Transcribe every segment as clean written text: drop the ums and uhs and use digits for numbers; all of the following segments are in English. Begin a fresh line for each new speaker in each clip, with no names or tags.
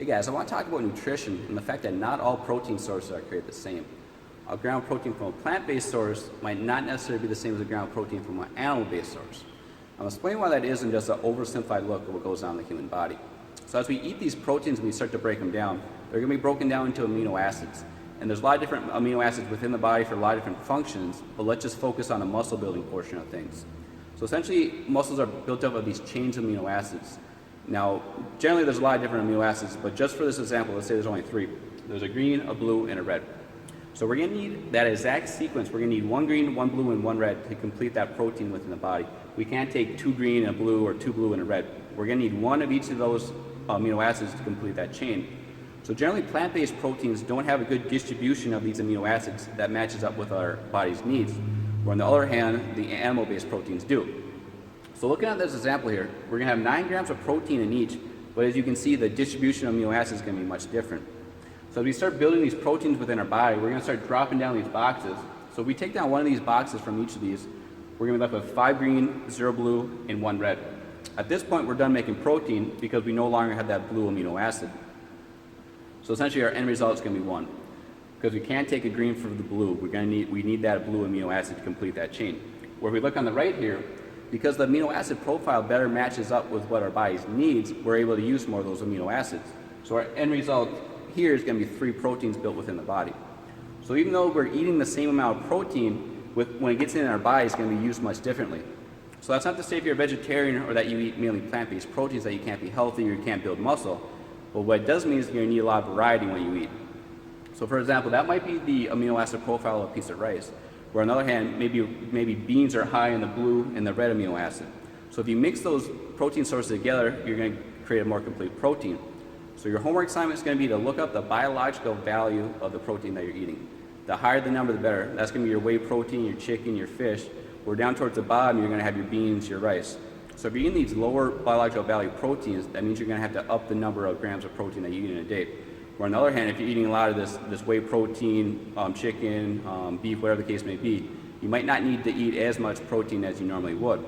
Hey guys, I want to talk about nutrition and the fact that not all protein sources are created the same. A ground protein from a plant-based source might not necessarily be the same as a ground protein from an animal-based source. I'll explain why that is in just an oversimplified look at what goes on in the human body. So as we eat these proteins and we start to break them down, they're going to be broken down into amino acids. And there's a lot of different amino acids within the body for a lot of different functions, but let's just focus on the muscle building portion of things. So essentially, muscles are built up of these chains of amino acids. Now, generally there's a lot of different amino acids, but just for this example, let's say there's only 3. There's a green, a blue, and a red. So we're going to need that exact sequence. We're going to need 1 green, 1 blue, and 1 red to complete that protein within the body. We can't take 2 green and a blue or 2 blue and a red. We're going to need 1 of each of those amino acids to complete that chain. So generally plant-based proteins don't have a good distribution of these amino acids that matches up with our body's needs, where on the other hand, the animal-based proteins do. So looking at this example here, we're going to have 9 grams of protein in each, but as you can see, the distribution of amino acids is going to be much different. So as we start building these proteins within our body, we're going to start dropping down these boxes. So if we take down one of these boxes from each of these, we're going to be left with 5 green, 0 blue, and 1 red. At this point, we're done making protein because we no longer have that blue amino acid. So essentially, our end result is going to be 1. Because we can't take a green for the blue, we need that blue amino acid to complete that chain. Where we look on the right here, because the amino acid profile better matches up with what our body needs, we're able to use more of those amino acids. So our end result here is going to be 3 proteins built within the body. So even though we're eating the same amount of protein, when it gets in our body, it's going to be used much differently. So that's not to say if you're a vegetarian or that you eat mainly plant-based proteins that you can't be healthy or you can't build muscle. But what it does mean is you're going to need a lot of variety when you eat. So for example, that might be the amino acid profile of a piece of rice. Where on the other hand, maybe beans are high in the blue and the red amino acid. So if you mix those protein sources together, you're going to create a more complete protein. So your homework assignment is going to be to look up the biological value of the protein that you're eating. The higher the number, the better. That's going to be your whey protein, your chicken, your fish. Where down towards the bottom, you're going to have your beans, your rice. So if you're eating these lower biological value proteins, that means you're going to have to up the number of grams of protein that you eat in a day. Or on the other hand, if you're eating a lot of this whey protein, chicken, beef, whatever the case may be, you might not need to eat as much protein as you normally would.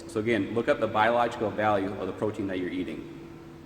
So again, look up the biological value of the protein that you're eating.